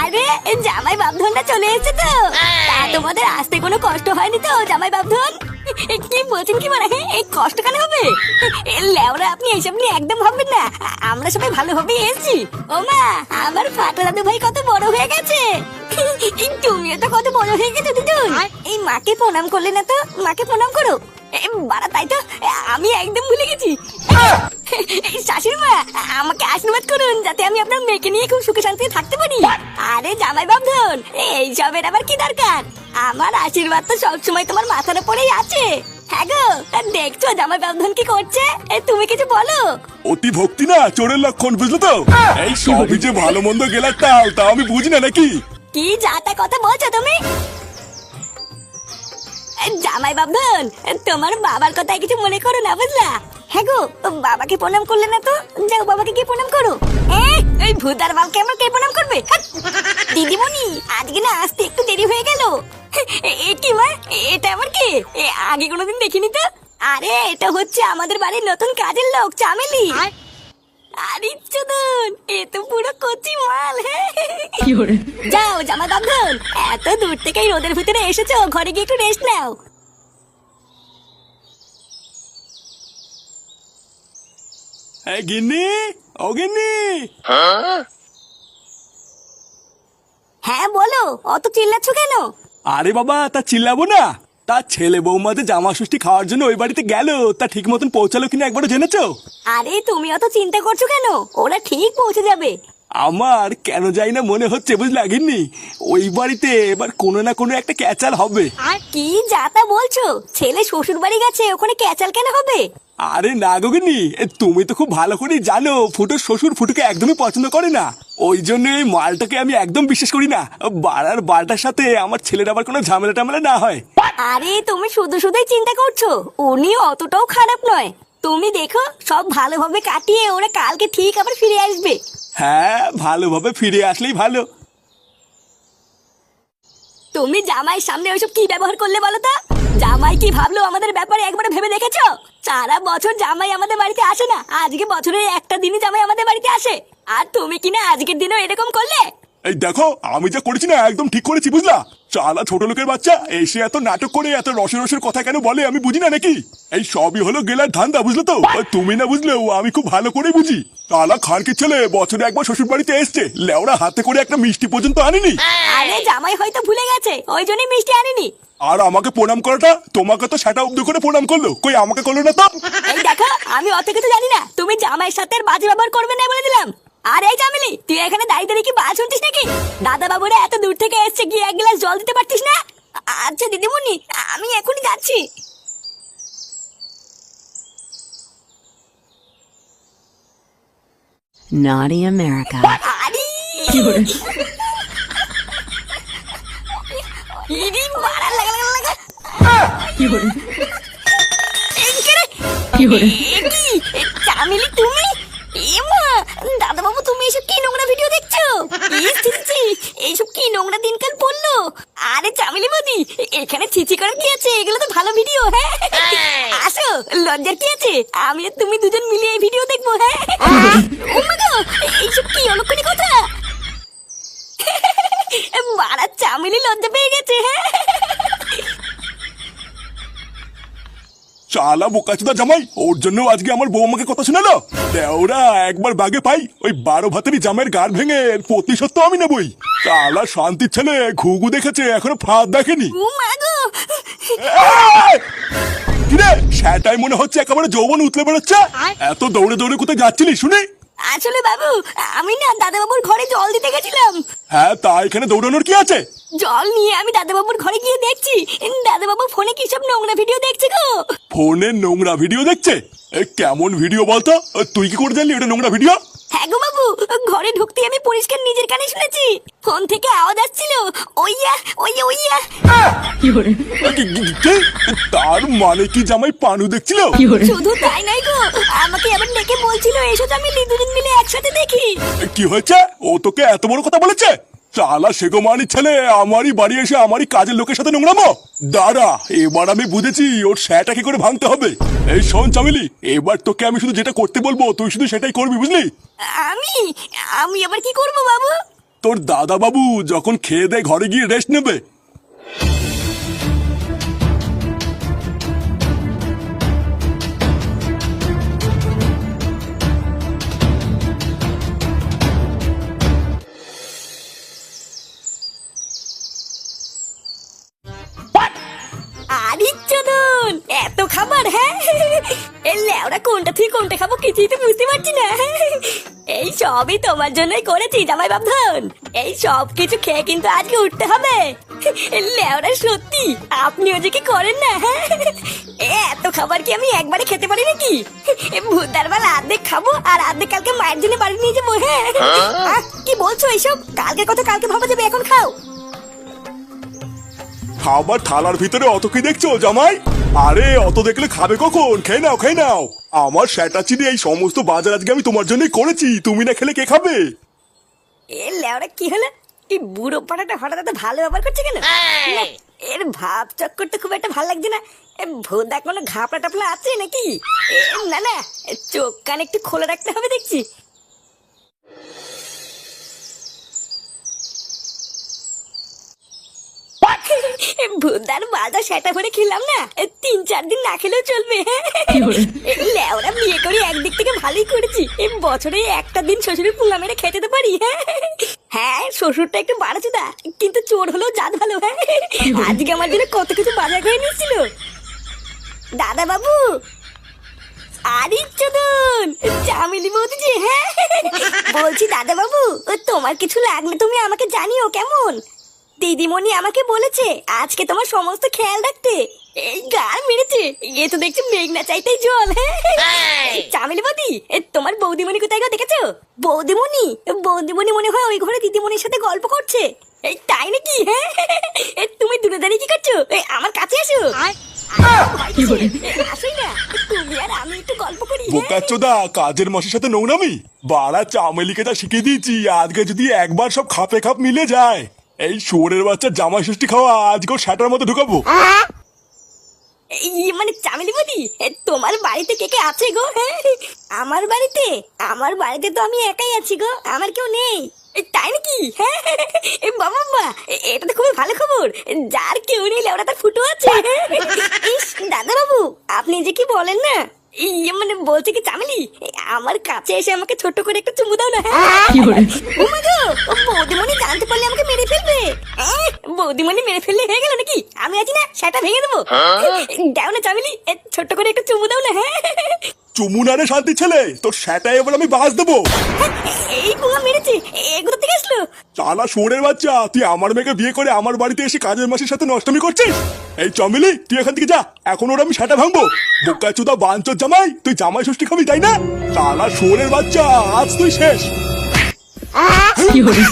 আরে জামাই বাপধনটা চলে এসেছে তো। তা তোমাদের আসতে কোনো কষ্ট হয়নি তো জামাই বাপধন? কি বলছেন কি মানে এই কষ্ট কেন হবে? লেওরা আপনি এইসব নিয়ে একদম ভাববেন না, আমরা সবাই ভালোভাবেই এসেছি। ও মা, আমার ফাটা দাদু ভাই কত বড় হয়ে গেছে। তুমিও তো কত বড় হয়ে গেছো দিদুন। এই মাকে প্রণাম করলে না তো, মাকে প্রণাম করো। বাড়া তাই তো, আমি একদম ভুলে গেছি। শাশুড়ি মা, আমাকে আশীর্বাদ করুন যাতে আমি আপনার মেয়েকে নিয়ে খুব সুখে শান্তিতে থাকতে পারি। আরে জামাই বাপধন, এইসবের আবার কি দরকার? আমার আশীর্বাদ তো সবসময় তোমার মাথার উপরেই আছে। হ্যাঁ গো, দেখছো জামাই বাপধন কি করছে? তুমি কিছু বলো। অতি ভক্তি না চোরের লক্ষণ, বুঝলো তো? এই সবই যে ভালো মন্দ গেলার তাল, তা আমি বুঝি না নাকি? কি যাতা কথা বলছো তুমি? জামাই বাপধন, তোমার বাবার কথায় কিছু মনে করো না, বুঝলা? হ্যাঁ গো, বাবাকে প্রণাম করলে না তো, যাও বাবাকে গিয়ে প্রণাম করো। এই ভূতার বালকে আমার কে প্রণাম করবে? দিদিমণি, আজকে না আসতে একটু দেরি হয়ে গেল। কি মা, এটা আবার কে? আগে কোনোদিন দেখিনি তো। আরে এটা হচ্ছে আমাদের বাড়ির নতুন কাজের লোক চামেলি। আরে চোদন, এ তো পুরো কচি মাল। যাও জামা বাপধন, এত দূর থেকে রোদের ভিতরে এসেছো, ঘরে গিয়ে একটু রেস্ট নাও। এই গিন্নি, ও গিন্নি। হ্যাঁ বলো, অত চিল্লাচ্ছ কেন? আরে বাবা, তা চিল্লাবো না? তার ছেলে বৌমাতে জামা ষষ্ঠী খাওয়ার জন্য ওই বাড়িতে গেল, তা ঠিক মতন পৌঁছালো কিনা একবারও জেনেছো? আরে তুমি অত চিন্তা করছো কেন? ওরা ঠিক পৌঁছে যাবে। আমার কেন যাই না মনে হচ্ছে, বুঝলে গিন্নি, ওই বাড়িতে এবার কোনো না কোনো একটা ক্যাচাল হবে। আর কি যাতা বলছো? ছেলে শ্বশুর বাড়ি গেছে, ওখানে ক্যাচাল কেন হবে? আরে না গো গিন্নি, তুমি তো খুব ভালো করেই জানো ফুটোর শ্বশুর ফুটোকে একদমই পছন্দ করে না। ওই জন্য এই মালটাকে আমি একদম বিশ্বাস করি না। বাড়ার বালটার সাথে আমার ছেলের আবার কোনো ঝামেলা টামেলা না হয়। আরে তুমি শুধু শুধুই চিন্তা করছো, উনি অতটাও খারাপ নয়। তুমি দেখো, সব ভালোভাবে কাটিয়ে ওরা কালকে ঠিক আবার ফিরে আসবে। হ্যাঁ, ভালোভাবে ফিরে আসলেই ভালো। তুমি জামাইয়ের সামনে ওইসব কি ব্যবহার করলে বলো তো? জামাই কি ভাবলো আমাদের ব্যাপারে একবার ভেবে দেখেছো? সারা বছর জামাই আমাদের বাড়িতে আসে না, আজকে বছরের একটা দিনই জামাই আমাদের বাড়িতে আসে। আর তুমি কিনা আজকের দিনও এরকম করলে। এই দেখো, আমি যা করেছি না একদম ঠিক করেছি, বুঝলা? চালা ছোট লোকের বাচ্চা এসে এত নাটক করে এত রসের রসের কথা কেন বলে আমি বুঝি না নাকি? এই সবই হলো গেলার ধান্দা, বুঝলো তো? তুমি না বুঝলেও আমি খুব ভালো করেই বুঝি। চালা খানকির ছেলে বছরে একবার শ্বশুর বাড়িতে এসছে, লেওরা হাতে করে একটা মিষ্টি পর্যন্ত আনেনি। আরে জামাই হয়তো ভুলে গেছে, ওই জন্যই মিষ্টি আনেনি। আর আমাকে প্রণাম করাটা, তোমাকে তো সেটা অব্দি করে প্রণাম করলো, কই আমাকে করলো না তো? এই দেখো, আমি অত কিছু জানি না, তুমি জামাইয়ের সাথে আর বাজে ব্যবহার করবে না বলে দিলাম। আর এই জামিলি, তুই এখানে দাঁড়িয়ে দাঁড়িয়ে কি বাজ শুনছিস নাকি? দাদা বাবুরা এত দূর থেকে এসছে, গিয়ে এক গ্লাস জল দিতে পারতিস না? আচ্ছা দিদিমণি, আমি এখনই যাচ্ছি। Naughty America. আরে ইরি মারা লাগা লাগা লাগা। চামিলি তুমি? এমা, দাদা বাবু তুমি এসব কি নোংরা ভিডিও দেখছো? এইসব কি নোংরা দিনকাল পড়লো? আরে চামিলি বৌদি, এখানে ছিচি করার কি আছে? এগুলো তো ভালো ভিডিও। হ্যাঁ আসো, লজ্জার কি আছে? আমি আর তুমি দুজন মিলে এই ভিডিও দেখবো। হ্যাঁ এইসব কি অলক্ষণী কথা? মারা চামিলি লজ্জা পেয়ে গেছে। হ্যাঁ চালা বোকাচোদা জামাই, ওর জন্য আজকে আমার বউ আমাকে কথা শোনালো। দেওরা একবার বাগে পাই, ওই 12 ভাতেরই জামাইয়ের গাড় ভেঙে প্রতিশোধ তো আমি নেবই। চালা শান্তির ছেলে ঘুঘু দেখেছে, এখনো ফাঁদ দেখেনি। কিরে, সেটাই মনে হচ্ছে একেবারে যৌবন উতলে বেরোচ্ছে। এত দৌড়ে দৌড়ে কোথায় যাচ্ছিলি শুনি? আসলে বাবু, আমি না দাদা বাবুর ঘরে জল দিতে গেছিলাম। হ্যাঁ, তা এখানে দৌড়ানোর কি আছে? জল নিয়ে আমি দাদা বাবুর ঘরে গিয়ে দেখছি দাদা বাবু ফোনে কি সব নোংরা ভিডিও দেখছে গো। ফোনে নোংরা ভিডিও দেখছে? কেমন ভিডিও বলতো? তুই কি করে জানলি এটা নোংরা ভিডিও? হ্যাঁ গো বাবু, ঘরে ঢুকতে আমি পরিষ্কার নিজের কানে শুনেছি। ফোন থেকে আওয়াজ আসছিল, ওইয়া ওইয়া ওইয়া। তার মানে কি জামাই পানু দেখছিল? শুধু তাই নাই গো, আমাকে আবার ডেকে বলছিল এসো আমি দুদিন মিলে একসাথে দেখি। কি হয়েছে? ও তোকে এত বড় কথা বলেছে? চালা সেগো মানি ছেলে আমারই বাড়ি এসে আমারই কাজের লোকের সাথে নোংরামো। দাঁড়া, এবার আমি বুঝেছি ওর সেটা কি করে ভাঙতে হবে। এই শোন চামেলি, এবার তোকে আমি শুধু যেটা করতে বলবো তুই শুধু সেটাই করবি, বুঝলি? আমি আমি আবার কি করবো বাবু? তোর দাদা বাবু যখন খেয়ে দেয় ঘরে গিয়ে রেস্ট নেবে। আরে চোদন, এত খাবার! হ্যাঁ, এই লেওরা কোনটা থেকে কোনটা খাবো কিছুই তো বুঝতে পারছি না। এই সবই তোমার জন্যই করেছি জামাই বাবধন। এই সব কিছু খেয়ে কিন্তু আজকে উঠতে হবে। লেওরা সত্যি আপনিও যে কি করেন না। হ্যাঁ, এত খাবার কি আমি একবারে খেতে পারি নাকি? ভুদার বেলা আর্ধেক খাবো আর আর্ধেক কালকে মায়ের জন্য বাড়ি নিয়ে যাবো। হ্যাঁ, কি বলছো এইসব? কালকের কথা কালকে ভাবা যাবে, এখন খাও। খাবার থালার ভিতরে অত কি দেখছো জামাই? আরে অত দেখলে খাবে কখন? খেয়ে নাও খেয়ে নাও। আমার সেটা চিনি এই সমস্ত বাজার আজকে আমি তোমার জন্যই করেছি, তুমি না খেলে কে খাবে? এ লেওরা কি হলো? এই বুড়ো পাটাটা হঠাৎ এত ভালো ব্যবহার করছে কেন? না, এর ভাব চক্করটা খুব একটা ভালো লাগছে না। ভোদা কোনো ঘাপলা টাপলা আছে নাকি? না না, চোখ কান একটু খোলা রাখতে হবে দেখছি। ভুদার বাজার সেটা করে খেলাম না, 3-4 দিন না খেলেও চলবে। লেওরা বিয়ে করে একদিক থেকে ভালোই করেছি, বছরে একটা দিন শ্বশুরের পুঙ্গা মেরে খেতে তো পারি। হ্যাঁ, শ্বশুরটা একটু বাড়াচুদা, কিন্তু চোর হলেও জাত ভালো। হ্যাঁ, আজকে আমার জন্য কত কিছু বাজার করে নিয়েছিল দাদা বাবু। আরে চোদন, চামেলি বৌদি যে। হ্যাঁ, বলছি দাদা বাবু, তোমার কিছু লাগলে তুমি আমাকে জানিও কেমন? দিদিমণি আমাকে বলেছে আজকে তোমার সমস্ত খেয়াল রাখতে। এই গাল মেরেছে, এ তো দেখছি মেঘনা চাইতেই জল। হ্যাঁ, চামেলি বৌদি, তোমার বৌদিমণি কোথায় গো দেখেছো? বৌদিমণি বৌদিমণি মনে হয় ওই ঘরে দিদিমণির সাথে গল্প করছে। এই তাই নাকি? হ্যাঁ, তুমি দূরে দাঁড়িয়ে কি করছো? আমার কাছে আসো। আসোই না, তুমি আর আমি একটু গল্প করি। বোকাচ্চোদা, কাজের মাসের সাথে নোংরামি? বাড়া চামেলিকে যা শিখিয়ে দিয়েছি, আজকে যদি একবার সব খাপে খাপ মিলে যায়, এই শুয়োরের বাচ্চার জামাই ষষ্ঠী খাওয়া আজকেও শাটার মতো ঢুকাবো। মানে চামেলি বৌদি, তোমার বাড়িতে কে কে আছে গো? হ্যাঁ, আমার বাড়িতে তো আমি একাই আছি গো, আমার কেউ নেই। তাই নাকি? হ্যাঁ, বাবা বাবা, এটা তো খুবই ভালো খবর। যার কেউ নেই ওরা তার ফুটো আছে। ইস দাদা বাবু, আপনি যে কি বলেন না। মানে বলছে কি চামেলি, আমার কাছে এসে আমাকে ছোট করে একটু চুমু দাও না। বৌদিমণি জানতে পারলে আমাকে মেরে ফেলবে। বৌদিমণি মেরে ফেললে হয়ে গেল নাকি? আমি আছি না, সেটা ভেঙে দেবো। দাও না চামেলি, ছোট্ট করে একটু চুমু দাও না। হ্যাঁ, চুমু না রে শান্তি ছেলে, তোর সেটাই এবার আমি বাস দেবো। এই পুঙ্গা মেরেছে, এগুলো থেকে আসলো। চালা শুয়োরের বাচ্চা, তুই আমার মেয়েকে বিয়ে করে আমার বাড়িতে এসে কাজের মাসের সাথে নষ্টমি করছিস। এই চমেলি, তুই এখান থেকে যা, এখন ওরা আমি সেটা ভাঙবো। বোকাচোদা বাঞ্চোর জামাই, তুই জামাই ষষ্ঠী খাবি তাই না? চালা শুয়োরের বাচ্চা, আজ তুই শেষ। কি হলো?